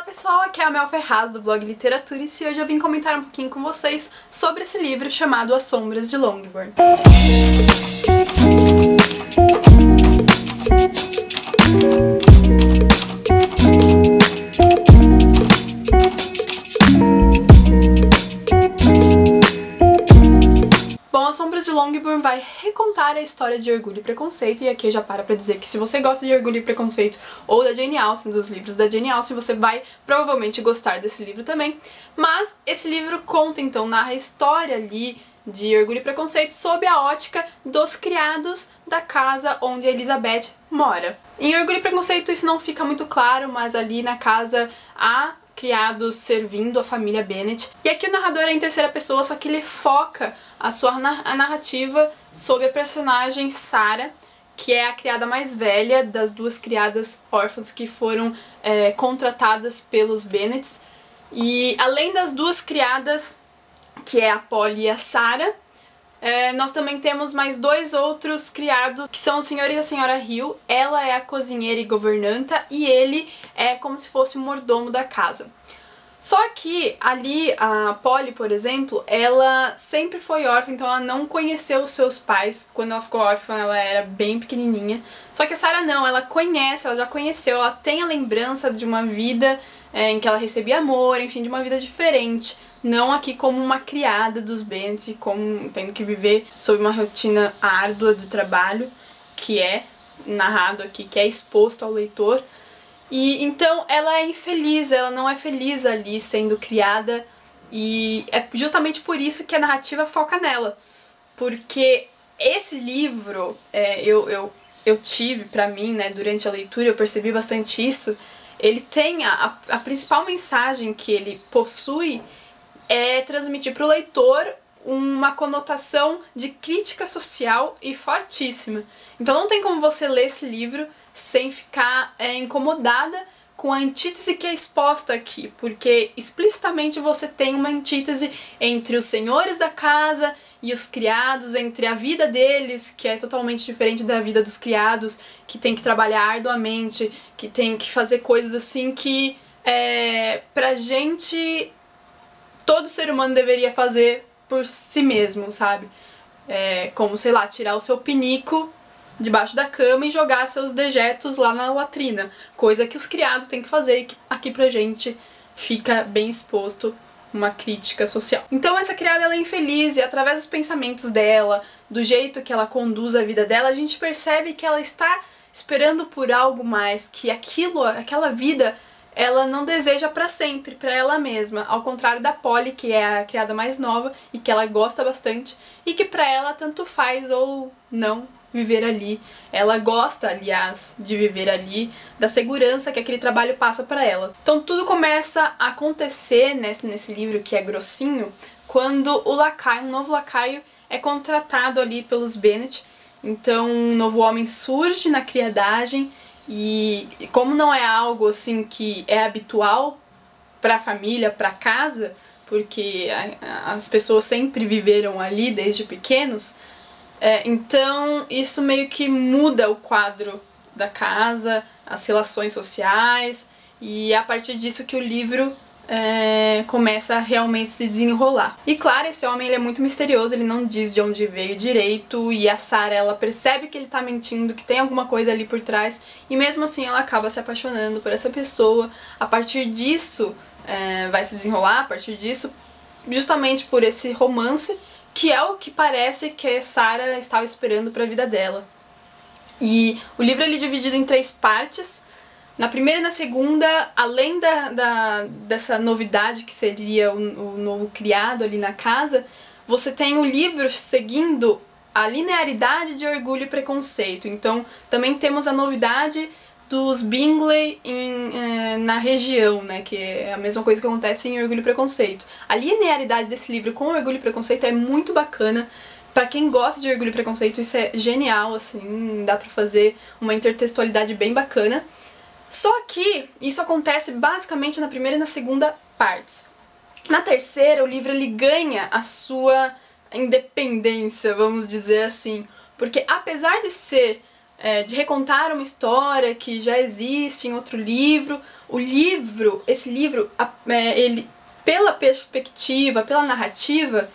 pessoal, aqui é a Mel Ferraz do blog Literatura e hoje eu vim comentar um pouquinho com vocês sobre esse livro chamado As Sombras de Longbourn. Bom, As Sombras de Longbourn vai recontar a história de Orgulho e Preconceito, e aqui eu já paro pra dizer que se você gosta de Orgulho e Preconceito ou da Jane Austen, dos livros da Jane Austen, você vai provavelmente gostar desse livro também. Mas esse livro conta, então, narra a história ali de Orgulho e Preconceito sob a ótica dos criados da casa onde a Elizabeth mora. Em Orgulho e Preconceito isso não fica muito claro, mas ali na casa há criados servindo a família Bennet. E aqui o narrador é em terceira pessoa, só que ele foca a sua narrativa sobre a personagem Sarah, que é a criada mais velha das duas criadas órfãs que foram contratadas pelos Bennets. E além das duas criadas, que é a Polly e a Sarah, nós também temos mais dois outros criados, que são o senhor e a senhora Hill. Ela é a cozinheira e governanta e ele é como se fosse o mordomo da casa. Só que ali a Polly, por exemplo, ela sempre foi órfã, então ela não conheceu os seus pais. Quando ela ficou órfã, ela era bem pequenininha. Só que a Sarah não, ela conhece, ela já conheceu, ela tem a lembrança de uma vida em que ela recebia amor, enfim, de uma vida diferente. Não aqui como uma criada dos Bennets, como tendo que viver sob uma rotina árdua de trabalho, que é narrado aqui, que é exposto ao leitor. E então ela é infeliz, ela não é feliz ali sendo criada, e é justamente por isso que a narrativa foca nela. Porque esse livro, eu tive pra mim, né, durante a leitura, eu percebi bastante isso. Ele tem a principal mensagem que ele possui é transmitir para o leitor uma conotação de crítica social e fortíssima. Então não tem como você ler esse livro sem ficar incomodada com a antítese que é exposta aqui, porque explicitamente você tem uma antítese entre os senhores da casa e os criados, entre a vida deles, que é totalmente diferente da vida dos criados, que tem que trabalhar arduamente, que tem que fazer coisas assim que pra gente todo ser humano deveria fazer por si mesmo, sabe? Como, sei lá, tirar o seu pinico debaixo da cama e jogar seus dejetos lá na latrina. Coisa que os criados têm que fazer e que aqui pra gente fica bem exposto uma crítica social. Então essa criada ela é infeliz e através dos pensamentos dela, do jeito que ela conduz a vida dela, a gente percebe que ela está esperando por algo mais, que aquela vida ela não deseja pra sempre, pra ela mesma, ao contrário da Polly, que é a criada mais nova e que ela gosta bastante, e que pra ela tanto faz ou não viver ali. Ela gosta, aliás, de viver ali, da segurança que aquele trabalho passa pra ela. Então tudo começa a acontecer nesse livro, que é grossinho, quando o lacaio, um novo lacaio, é contratado ali pelos Bennet. Então um novo homem surge na criadagem, e como não é algo assim que é habitual pra família, pra casa, porque as pessoas sempre viveram ali desde pequenos, então isso meio que muda o quadro da casa, as relações sociais, e é a partir disso que o livro começa a realmente se desenrolar. E claro, esse homem ele é muito misterioso, ele não diz de onde veio direito, e a Sarah ela percebe que ele tá mentindo, que tem alguma coisa ali por trás, e mesmo assim ela acaba se apaixonando por essa pessoa. A partir disso vai se desenrolar, a partir disso, justamente por esse romance, que é o que parece que a Sarah estava esperando pra vida dela. E o livro ele é dividido em 3 partes. Na primeira e na segunda, além dessa novidade que seria o novo criado ali na casa, você tem o livro seguindo a linearidade de Orgulho e Preconceito. Então também temos a novidade dos Bingley na região, né, que é a mesma coisa que acontece em Orgulho e Preconceito. A linearidade desse livro com Orgulho e Preconceito é muito bacana. Pra quem gosta de Orgulho e Preconceito isso é genial, assim, dá pra fazer uma intertextualidade bem bacana. Só que isso acontece basicamente na primeira e na segunda partes. Na terceira, o livro ele ganha a sua independência, vamos dizer assim, porque apesar de ser de recontar uma história que já existe em outro livro. Esse livro, ele, pela perspectiva, pela narrativa,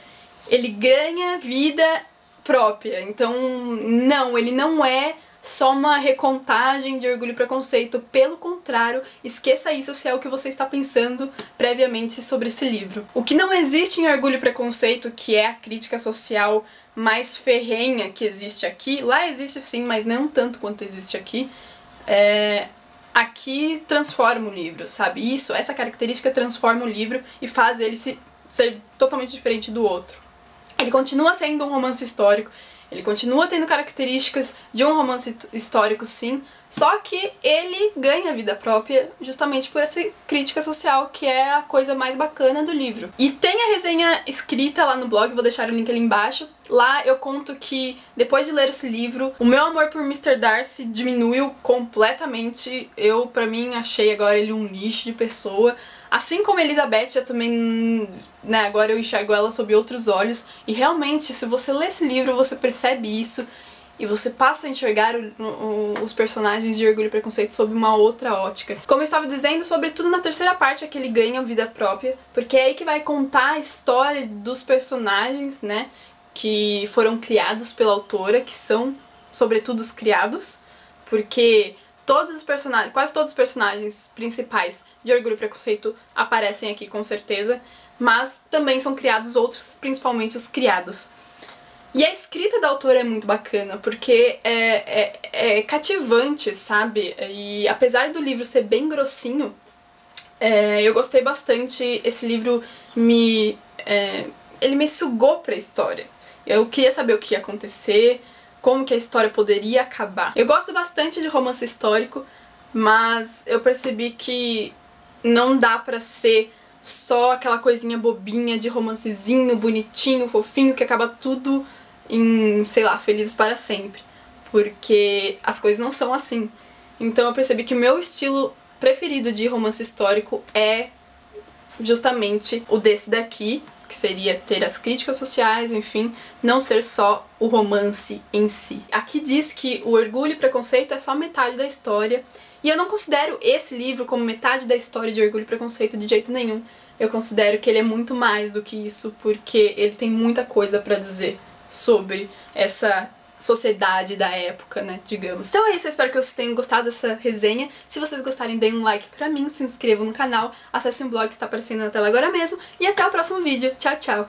ele ganha vida própria. Então, não, ele não é só uma recontagem de Orgulho e Preconceito. Pelo contrário, esqueça isso se é o que você está pensando previamente sobre esse livro. O que não existe em Orgulho e Preconceito, que é a crítica social mais ferrenha que existe aqui, lá existe sim, mas não tanto quanto existe aqui, aqui transforma o livro, sabe? Essa característica transforma o livro e faz ele ser totalmente diferente do outro. Ele continua sendo um romance histórico, ele continua tendo características de um romance histórico, sim, só que ele ganha vida própria justamente por essa crítica social, que é a coisa mais bacana do livro. E tem a resenha escrita lá no blog, vou deixar o link ali embaixo. Lá eu conto que, depois de ler esse livro, o meu amor por Mr. Darcy diminuiu completamente. Pra mim, achei agora ele um lixo de pessoa. Assim como a Elizabeth, eu também, né, agora eu enxergo ela sob outros olhos. E realmente, se você lê esse livro, você percebe isso. E você passa a enxergar os personagens de Orgulho e Preconceito sob uma outra ótica. Como eu estava dizendo, sobretudo na terceira parte é que ele ganha vida própria, porque é aí que vai contar a história dos personagens, né, que foram criados pela autora, que são, sobretudo, os criados, porque quase todos os personagens principais de Orgulho e Preconceito aparecem aqui com certeza, mas também são criados outros, principalmente os criados. E a escrita da autora é muito bacana, porque é cativante, sabe? E apesar do livro ser bem grossinho, eu gostei bastante. Esse livro ele me sugou pra história. Eu queria saber o que ia acontecer, como que a história poderia acabar. Eu gosto bastante de romance histórico, mas eu percebi que não dá pra ser só aquela coisinha bobinha de romancezinho, bonitinho, fofinho, que acaba tudo em, sei lá, felizes para sempre. Porque as coisas não são assim. Então eu percebi que o meu estilo preferido de romance histórico é justamente o desse daqui, que seria ter as críticas sociais, enfim, não ser só o romance em si. Aqui diz que o Orgulho e Preconceito é só metade da história, e eu não considero esse livro como metade da história de Orgulho e Preconceito de jeito nenhum. Eu considero que ele é muito mais do que isso, porque ele tem muita coisa pra dizer sobre essa sociedade da época, né, digamos. Então é isso, eu espero que vocês tenham gostado dessa resenha. Se vocês gostarem, deem um like pra mim, se inscrevam no canal, acessem o blog que está aparecendo na tela agora mesmo, e até o próximo vídeo. Tchau, tchau!